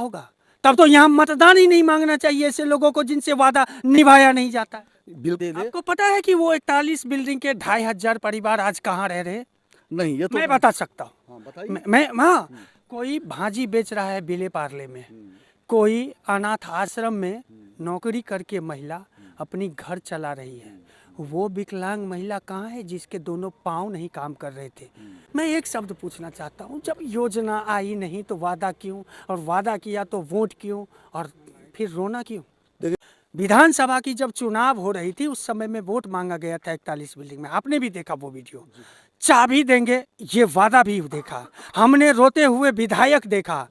होगा? तब तो यहाँ मतदान ही नहीं मांगना चाहिए ऐसे लोगों को जिनसे वादा निभाया नहीं जाता। बिल्कुल आपको पता है कि वो 41 बिल्डिंग के 2500 परिवार आज कहाँ रह रहे हैं? नहीं, ये तो मैं बता सकता हूँ। हाँ बताइए। हाँ, कोई भाजी बेच रहा है विले पार्ले में, कोई अनाथ आश्रम में नौकरी करके महिला अपनी घर चला रही है। वो विकलांग महिला कहाँ है जिसके दोनों पाँव नहीं काम कर रहे थे? मैं एक शब्द पूछना चाहता हूँ, जब योजना आई नहीं तो वादा क्यों, और वादा किया तो वोट क्यों, और फिर रोना क्यों? विधानसभा की जब चुनाव हो रही थी उस समय में वोट मांगा गया था 41 बिल्डिंग में, आपने भी देखा वो वीडियो। चाबी देंगे ये वादा भी देखा, हमने रोते हुए विधायक देखा,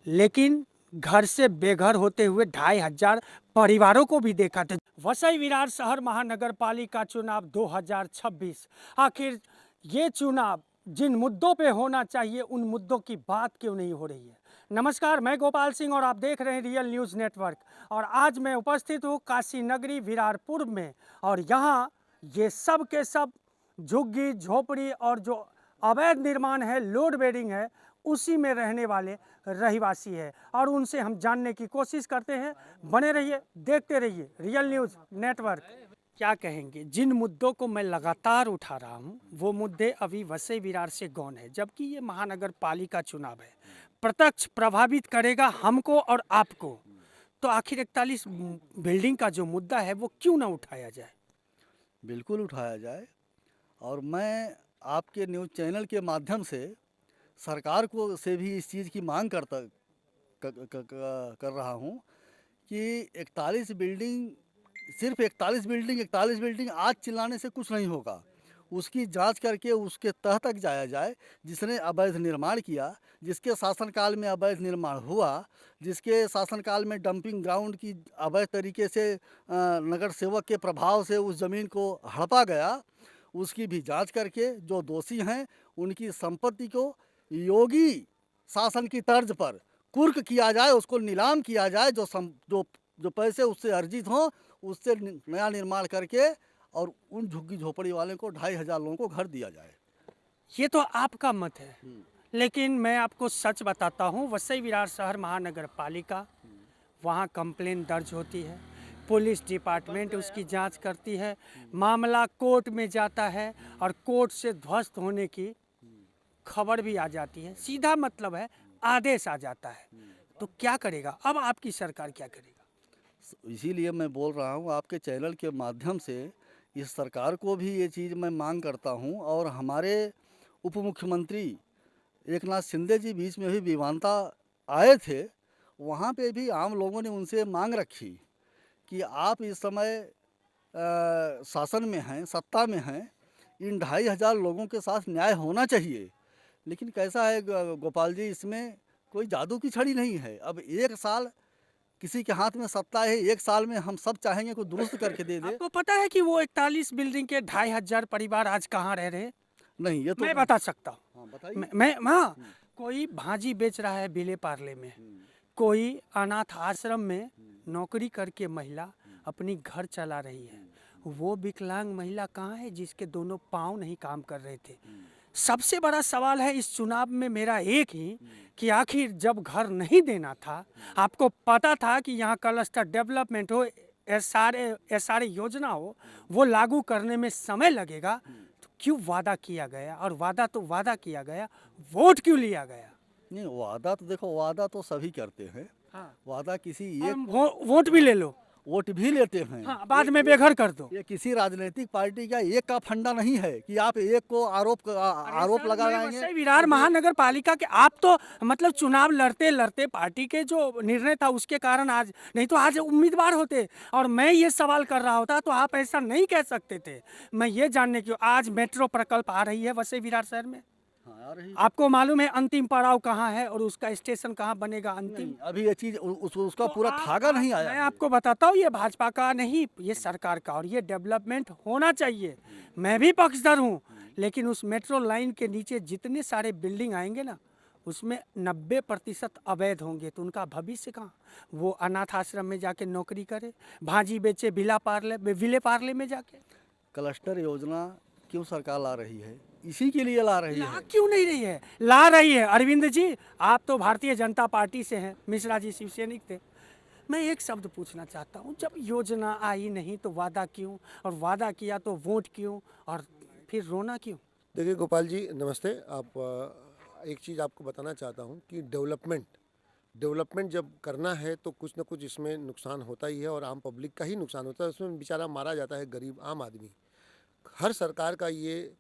लेकिन घर से बेघर होते हुए 2500 परिवारों को भी देखा था। वसई विरार शहर महानगर पालिका चुनाव 2026, आखिर ये चुनाव जिन मुद्दों पे होना चाहिए उन मुद्दों की बात क्यों नहीं हो रही है? नमस्कार, मैं गोपाल सिंह और आप देख रहे हैं रियल न्यूज़ नेटवर्क। और आज मैं उपस्थित हूँ काशी नगरी विरार पूर्व में, और यहाँ ये सब के सब झुग्गी झोपड़ी और जो अवैध निर्माण है, लोड बेडिंग है, उसी में रहने वाले रहिवासी है, और उनसे हम जानने की कोशिश करते हैं। बने रहिए, देखते रहिए रियल न्यूज़ नेटवर्क। क्या कहेंगे? जिन मुद्दों को मैं लगातार उठा रहा हूँ वो मुद्दे अभी वसई विरार से गौन है, जबकि ये महानगर पालिका चुनाव है, प्रत्यक्ष प्रभावित करेगा हमको और आपको। तो आखिर 41 बिल्डिंग का जो मुद्दा है वो क्यों ना उठाया जाए? बिल्कुल उठाया जाए। और मैं आपके न्यूज़ चैनल के माध्यम से सरकार को से भी इस चीज़ की मांग कर रहा हूँ कि 41 बिल्डिंग, सिर्फ 41 बिल्डिंग आज चिल्लाने से कुछ नहीं होगा। उसकी जांच करके उसके तह तक जाया जाए, जिसने अवैध निर्माण किया, जिसके शासनकाल में अवैध निर्माण हुआ, जिसके शासनकाल में डंपिंग ग्राउंड की अवैध तरीके से नगर सेवक के प्रभाव से उस ज़मीन को हड़पा गया, उसकी भी जांच करके जो दोषी हैं उनकी संपत्ति को योगी शासन की तर्ज पर कुर्क किया जाए, उसको नीलाम किया जाए, जो पैसे उससे अर्जित हों उससे नया निर्माण करके और उन झुग्गी झोपड़ी वाले को 2500 लोगों को घर दिया जाए। ये तो आपका मत है, लेकिन मैं आपको सच बताता हूँ, वसई विरार शहर महानगर पालिका, वहाँ कंप्लेन दर्ज होती है, पुलिस डिपार्टमेंट उसकी जांच करती है, मामला कोर्ट में जाता है और कोर्ट से ध्वस्त होने की खबर भी आ जाती है। सीधा मतलब है आदेश आ जाता है। तो क्या करेगा अब आपकी सरकार, क्या करेगा? इसीलिए मैं बोल रहा हूँ आपके चैनल के माध्यम से, इस सरकार को भी ये चीज़ मैं मांग करता हूँ। और हमारे उप मुख्यमंत्री एकनाथ शिंदे जी बीच में भी विवादता आए थे, वहाँ पे भी आम लोगों ने उनसे मांग रखी कि आप इस समय शासन में हैं, सत्ता में हैं, इन 2500 लोगों के साथ न्याय होना चाहिए। लेकिन कैसा है गोपाल जी, इसमें कोई जादू की छड़ी नहीं है। अब एक साल किसी के हाथ में सत्ता है, एक साल में हम सब चाहेंगे कोई दुरुस्त करके दे दे। आपको पता है कि वो 41 बिल्डिंग के 2500 परिवार आज कहाँ रह रहे हैं? नहीं, ये तो मैं बता सकता हूँ। हाँ बताइए। हाँ, कोई भाजी बेच रहा है विले पार्ले में, कोई अनाथ आश्रम में नौकरी करके महिला अपनी घर चला रही है। वो विकलांग महिला कहाँ है जिसके दोनों पाँव नहीं काम कर रहे थे? सबसे बड़ा सवाल है इस चुनाव में मेरा एक ही, कि आखिर जब घर नहीं देना था, आपको पता था कि यहाँ क्लस्टर डेवलपमेंट हो, एसआरए योजना हो, वो लागू करने में समय लगेगा, तो क्यों वादा किया गया? और वादा तो वादा किया गया, वोट क्यों लिया गया? नहीं, वादा तो देखो, वादा तो सभी करते हैं। हाँ, वादा किसी और एक वोट भी ले लो, वोट भी लेते हैं। हाँ, बाद में बेघर कर दो। ये किसी राजनीतिक पार्टी का एक का फंडा नहीं है कि आप एक को आरोप लगाएंगे। वसई विरार महानगर पालिका के आप तो मतलब चुनाव लड़ते लड़ते पार्टी के जो निर्णय था उसके कारण आज, नहीं तो आज उम्मीदवार होते और मैं ये सवाल कर रहा होता तो आप ऐसा नहीं कह सकते थे। मैं ये जानने की, आज मेट्रो प्रकल्प आ रही है वसई विरार शहर में, हाँ, आ रही। आपको मालूम है अंतिम पड़ाव कहाँ है और उसका स्टेशन कहाँ बनेगा अंतिम? अभी ये चीज उसका तो पूरा खाका नहीं आया मैं है। आपको बताता हूँ, ये भाजपा का नहीं, ये सरकार का, और ये डेवलपमेंट होना चाहिए। मैं भी पक्षधर हूँ, लेकिन उस मेट्रो लाइन के नीचे जितने सारे बिल्डिंग आएंगे ना, उसमें 90% अवैध होंगे, तो उनका भविष्य कहाँ? वो अनाथ आश्रम में जाके नौकरी करे, भाजी बेचे विले पार्ले में जाके। क्लस्टर योजना क्यों सरकार ला रही है? इसी के लिए ला रही ला है। क्यों नहीं रही है? ला रही है। अरविंद जी, आप तो भारतीय जनता पार्टी से हैं, मिश्रा जी शिवसैनिक थे। मैं एक शब्द पूछना चाहता हूँ, जब योजना आई नहीं तो वादा क्यों, और वादा किया तो वोट क्यों, और फिर रोना क्यों? देखिए गोपाल जी नमस्ते। आप एक चीज़ आपको बताना चाहता हूँ कि डेवलपमेंट जब करना है तो कुछ ना कुछ इसमें नुकसान होता ही है, और आम पब्लिक का ही नुकसान होता है। उसमें बेचारा मारा जाता है गरीब आम आदमी। हर सरकार का ये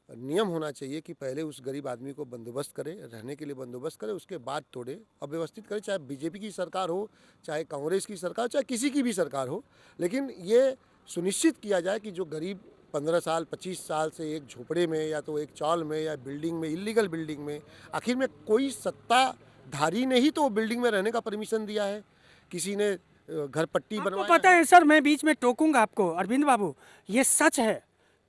नियम होना चाहिए कि पहले उस गरीब आदमी को बंदोबस्त करे, रहने के लिए बंदोबस्त करे, उसके बाद तोड़े, अव्यवस्थित करे। चाहे बीजेपी की सरकार हो, चाहे कांग्रेस की सरकार, चाहे किसी की भी सरकार हो, लेकिन ये सुनिश्चित किया जाए कि जो गरीब 15 साल 25 साल से एक झोपड़े में या तो एक चौल में या बिल्डिंग में, इलीगल बिल्डिंग में, आखिर में कोई सत्ताधारी ने ही तो बिल्डिंग में रहने का परमिशन दिया है। किसी ने घर पट्टी आपको बनवाया पता है सर, मैं बीच में टोकूंगा आपको अरविंद बाबू, ये सच है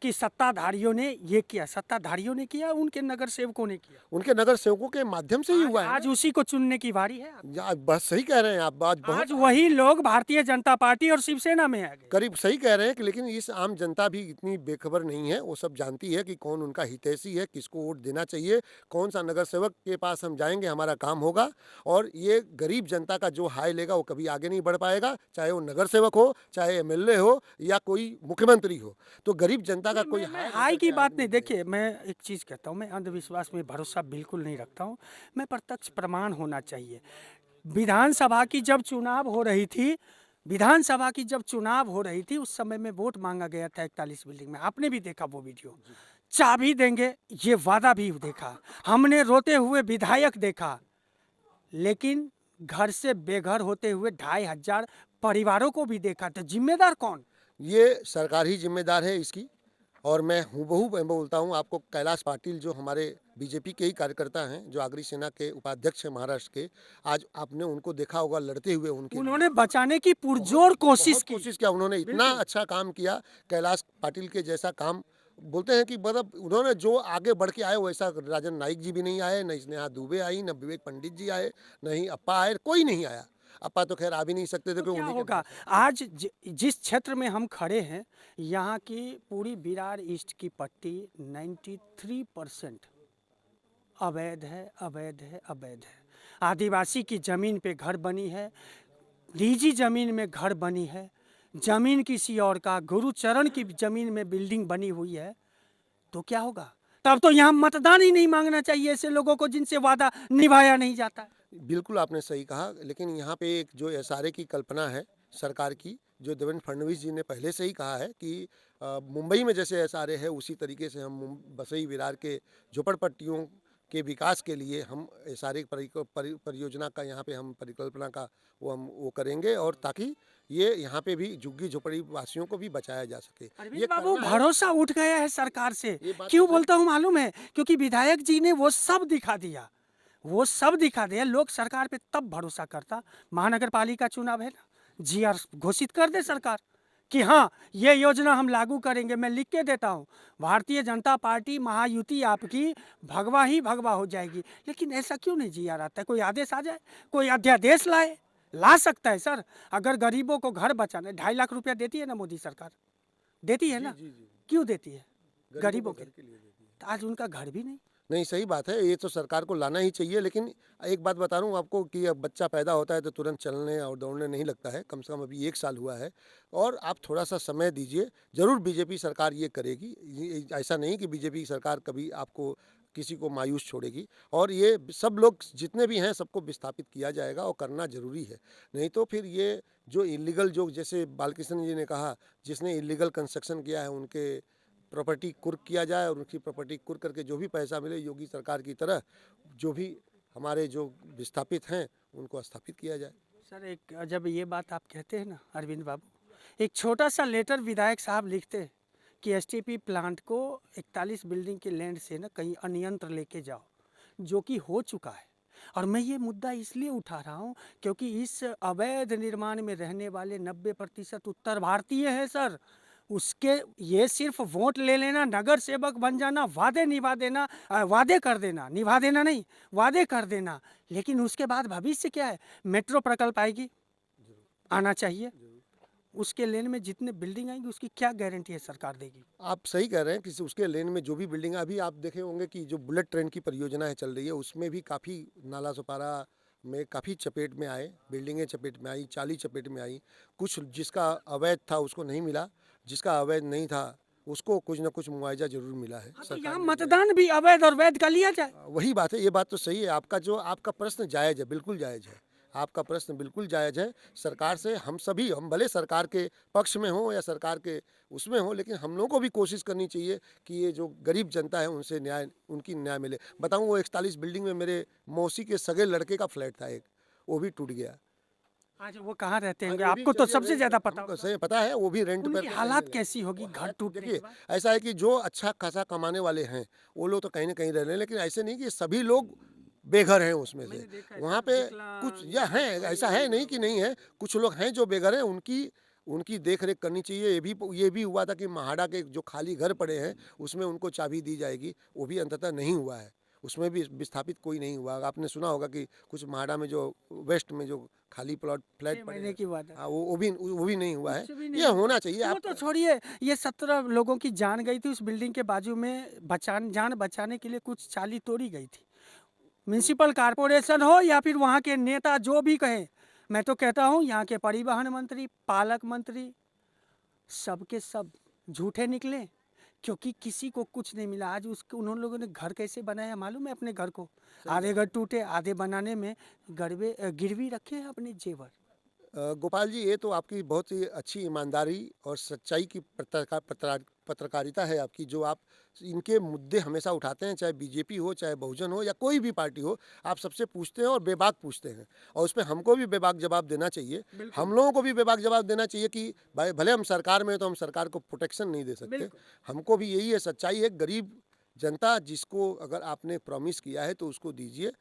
कि सत्ताधारियों ने ये किया, सत्ताधारियों ने किया, उनके नगर सेवकों ने किया। उनके नगर सेवकों के माध्यम से ही हुआ है। आज उसी को चुनने की बारी है। बस सही कह रहे हैं आप। बात बहुत आज वही लोग भारतीय जनता पार्टी और शिवसेना में आ गए। करीब सही कह रहे हैं कि लेकिन इस आम जनता भी इतनी बेखबर नहीं है। वो सब जानती है कि कौन उनका हितैषी है, किसको वोट देना चाहिए, कौन सा नगर सेवक के पास हम जाएंगे हमारा काम होगा। और ये गरीब जनता का जो हाय लेगा वो कभी आगे नहीं बढ़ पाएगा, चाहे वो नगर सेवक हो, चाहे एमएलए हो, या कोई मुख्यमंत्री हो। तो गरीब जनता का कोई हाई की बात नहीं। देखिए, मैं एक चीज़ कहता हूँ, मैं अंधविश्वास में भरोसा बिल्कुल नहीं रखता हूँ। मैं प्रत्यक्ष प्रमाण होना चाहिए। विधानसभा की जब चुनाव हो रही थी, विधानसभा की जब चुनाव हो रही थी, उस समय में वोट मांगा गया था 41 बिल्डिंग में। आपने भी देखा वो वीडियो। चाबी देंगे ये वादा भी देखा, हमने रोते हुए विधायक देखा, लेकिन घर से बेघर होते हुए 2500 परिवारों को भी देखा। तो जिम्मेदार कौन? ये सरकार ही जिम्मेदार है इसकी। और मैं हूबहू मैं बोलता हूँ आपको, कैलाश पाटिल जो हमारे बीजेपी के ही कार्यकर्ता हैं, जो आगरी सेना के उपाध्यक्ष हैं महाराष्ट्र के, आज आपने उनको देखा होगा लड़ते हुए। उन्होंने बचाने की पुरजोर कोशिश की। किया। उन्होंने इतना अच्छा काम किया। कैलाश पाटिल के जैसा काम बोलते हैं कि मतलब उन्होंने जो आगे बढ़ के आए वैसा राजन नाइक जी भी नहीं आए, न स्नेहा दुबे आई, न विवेक पंडित जी आए, न ही अप्पा आए, कोई नहीं आया। अप्पा तो खैर आ भी नहीं सकते थे। तो क्या होगा आज जिस क्षेत्र में हम खड़े हैं, यहाँ की पूरी विरार ईस्ट की पट्टी 93% अवैध है, अवैध है, अवैध है। आदिवासी की जमीन पे घर बनी है, निजी जमीन में घर बनी है, जमीन किसी और का, गुरुचरण की जमीन में बिल्डिंग बनी हुई है। तो क्या होगा? तब तो यहाँ मतदान ही नहीं मांगना चाहिए ऐसे लोगों को जिनसे वादा निभाया नहीं जाता है। बिल्कुल आपने सही कहा, लेकिन यहाँ पे एक जो एसआरए की कल्पना है सरकार की, जो देवेंद्र फडणवीस जी ने पहले से ही कहा है कि मुंबई में जैसे एसआरए है उसी तरीके से हम बसई विरार के झोपड़पट्टियों के विकास के लिए हम एसआरए परियोजना का यहाँ पे हम परिकल्पना का वो करेंगे, और ताकि ये यहाँ पे भी झुग्गी झोपड़ी वासियों को भी बचाया जा सके। अरविंद बाबू, भरोसा उठ गया है सरकार से। बात क्यों तो बोलता हूँ मालूम है? क्योंकि विधायक जी ने वो सब दिखा दिया, वो सब दिखा दिया। लोग सरकार पे तब भरोसा करता, महानगर पालिका चुनाव है ना, जीआर घोषित कर दे सरकार कि हाँ ये योजना हम लागू करेंगे। मैं लिख के देता हूँ, भारतीय जनता पार्टी महायुति आपकी भगवा ही भगवा हो जाएगी। लेकिन ऐसा क्यों नहीं जीआर आता है? कोई आदेश आ जाए, कोई अध्यादेश लाए, ला सकता है सर। अगर गरीबों को घर बचाना, 2.5 लाख रुपया देती है ना मोदी सरकार, देती है ना? क्यों देती है? गरीबों के। तो आज उनका घर भी नहीं। सही बात है, ये तो सरकार को लाना ही चाहिए। लेकिन एक बात बता रहा हूँ आपको कि अब बच्चा पैदा होता है तो तुरंत चलने और दौड़ने नहीं लगता है। कम से कम अभी 1 साल हुआ है, और आप थोड़ा सा समय दीजिए, ज़रूर बीजेपी सरकार ये करेगी। ऐसा नहीं कि बीजेपी सरकार कभी आपको किसी को मायूस छोड़ेगी। और ये सब लोग जितने भी हैं सबको विस्थापित किया जाएगा, और करना ज़रूरी है। नहीं तो फिर ये जो इलीगल, जो जैसे बालकृष्ण जी ने कहा, जिसने इलीगल कंस्ट्रक्शन किया है उनके प्रॉपर्टी कुर्क किया जाए, और उनकी प्रॉपर्टी कुर्क करके जो भी पैसा मिले योगी सरकार की तरह जो भी हमारे जो विस्थापित हैं उनको स्थापित किया जाए। सर एक जब ये बात आप कहते हैं ना अरविंद बाबू, एक छोटा सा लेटर विधायक साहब लिखते कि एसटीपी प्लांट को 41 बिल्डिंग के लैंड से ना कहीं अन्यंत्र लेके जाओ, जो कि हो चुका है। और मैं ये मुद्दा इसलिए उठा रहा हूँ क्योंकि इस अवैध निर्माण में रहने वाले 90% उत्तर भारतीय हैं सर। उसके ये सिर्फ वोट ले लेना, नगर सेवक बन जाना, वादे निभा देना, वादे कर देना, निभा देना नहीं, वादे कर देना, लेकिन उसके बाद भविष्य क्या है? मेट्रो प्रकल्प आएगी, आना चाहिए, उसके लेन में जितने बिल्डिंग आएंगी उसकी क्या गारंटी है सरकार देगी? आप सही कह रहे हैं कि उसके लेन में जो भी बिल्डिंग अभी आप देखे होंगे कि जो बुलेट ट्रेन की परियोजना है चल रही है उसमें भी काफ़ी नाला सुपारा में काफ़ी चपेट में आए, बिल्डिंगें चपेट में आई, चाली चपेट में आई। कुछ जिसका अवैध था उसको नहीं मिला, जिसका अवैध नहीं था उसको कुछ ना कुछ मुआवजा जरूर मिला है तो सरकार यहाँ ने। मतदान भी अवैध और वैध का लिया जाए। वही बात है, ये बात तो सही है आपका, जो आपका प्रश्न जायज़ है, बिल्कुल जायज़ है। आपका प्रश्न बिल्कुल जायज़ है। सरकार से हम सभी, हम भले सरकार के पक्ष में हों या सरकार के उसमें हों, लेकिन हम लोगों को भी कोशिश करनी चाहिए कि ये जो गरीब जनता है उनसे न्याय, उनकी न्याय मिले। बताऊँ, वो 41 बिल्डिंग में मेरे मौसी के सगे लड़के का फ्लैट था एक, वो भी टूट गया। आज वो कहाँ रहते होंगे? वो भी आपको तो चलिए सबसे रेंट ज्यादा पर- पता हमको होगा। सही पता है, वो भी रेंट उनकी पर हालात रहने कैसी होगी लगे। घर हालात टूटने के देखिए, बाद? ऐसा है कि जो अच्छा खासा कमाने वाले हैं वो लोग तो कहीं ना कहीं रह रहे हैं, लेकिन ऐसे नहीं कि सभी लोग बेघर हैं उसमें से। देखा है वहाँ सब पे विकलांग, कुछ या हैं, ऐसा है नहीं कि नहीं है, कुछ लोग हैं जो बेघर हैं, उनकी उनकी देख रेख करनी चाहिए। ये भी हुआ था कि महाड़ा के जो खाली घर पड़े हैं उसमें उनको चाबी दी जाएगी, वो भी अंततः नहीं हुआ है, उसमें भी विस्थापित कोई नहीं हुआ। आपने सुना होगा कि कुछ महाड़ा में जो वेस्ट में जो खाली प्लॉट फ्लैट 6 पड़े महीने हैं, की बात है। हाँ, वो भी नहीं हुआ है। कुछ भी नहीं ये हुआ। होना चाहिए। वो आप तो छोड़िए, ये 17 लोगों की जान गई थी उस बिल्डिंग के बाजू में, जान बचाने के लिए कुछ चाली तोड़ी गई थी। म्युनिसिपल कॉरपोरेशन हो या फिर वहाँ के नेता जो भी कहे, मैं तो कहता हूँ यहाँ के परिवहन मंत्री, पालक मंत्री, सबके सब झूठे निकले, क्योंकि किसी को कुछ नहीं मिला। आज उसके उन्होंने लोगों ने घर कैसे बनाया मालूम है? अपने घर को आधे घर टूटे, आधे बनाने में गिरवी रखे हैं अपने जेवर। गोपाल जी, ये तो आपकी बहुत ही अच्छी ईमानदारी और सच्चाई की पत्रकारिता है आपकी, जो आप इनके मुद्दे हमेशा उठाते हैं, चाहे बीजेपी हो, चाहे बहुजन हो, या कोई भी पार्टी हो। आप सबसे पूछते हैं और बेबाक पूछते हैं, और उस पर हमको भी बेबाक जवाब देना चाहिए। हम लोगों को भी बेबाक जवाब देना चाहिए कि भाई, भले हम सरकार में हैं तो हम सरकार को प्रोटेक्शन नहीं दे सकते। हमको भी यही है, सच्चाई है। गरीब जनता जिसको अगर आपने प्रॉमिस किया है तो उसको दीजिए,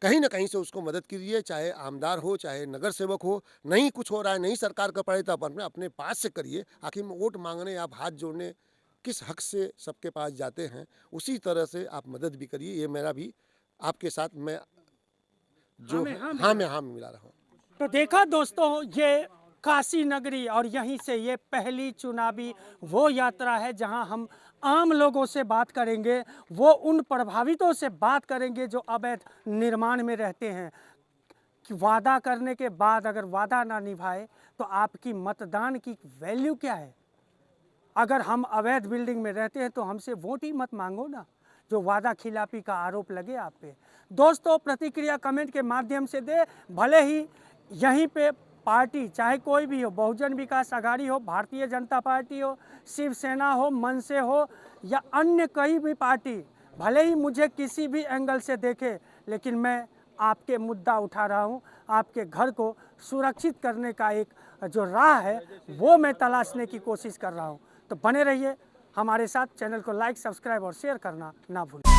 कहीं ना कहीं से उसको मदद कीजिए, चाहे आमदार हो, चाहे नगर सेवक हो। नहीं कुछ हो रहा है, नहीं सरकार का पड़े, तो आप अपने पास से करिए। आखिर में वोट मांगने, आप हाथ जोड़ने किस हक से सबके पास जाते हैं, उसी तरह से आप मदद भी करिए। ये मेरा भी आपके साथ, मैं जो हाँ में मिला रहा हूँ। तो देखा दोस्तों, ये काशी नगरी और यहीं से ये पहली चुनावी वो यात्रा है जहां हम आम लोगों से बात करेंगे, वो उन प्रभावितों से बात करेंगे जो अवैध निर्माण में रहते हैं, कि वादा करने के बाद अगर वादा ना निभाए तो आपकी मतदान की वैल्यू क्या है। अगर हम अवैध बिल्डिंग में रहते हैं तो हमसे वोट ही मत मांगो ना, जो वादा खिलाफी का आरोप लगे आप पे। दोस्तों, प्रतिक्रिया कमेंट के माध्यम से दे। भले ही यहीं पे पार्टी चाहे कोई भी हो, बहुजन विकास आघाड़ी हो, भारतीय जनता पार्टी हो, शिवसेना हो, मनसे हो, या अन्य कई भी पार्टी, भले ही मुझे किसी भी एंगल से देखे, लेकिन मैं आपके मुद्दा उठा रहा हूँ। आपके घर को सुरक्षित करने का एक जो राह है वो मैं तलाशने की कोशिश कर रहा हूँ। तो बने रहिए हमारे साथ। चैनल को लाइक, सब्सक्राइब और शेयर करना ना भूलें।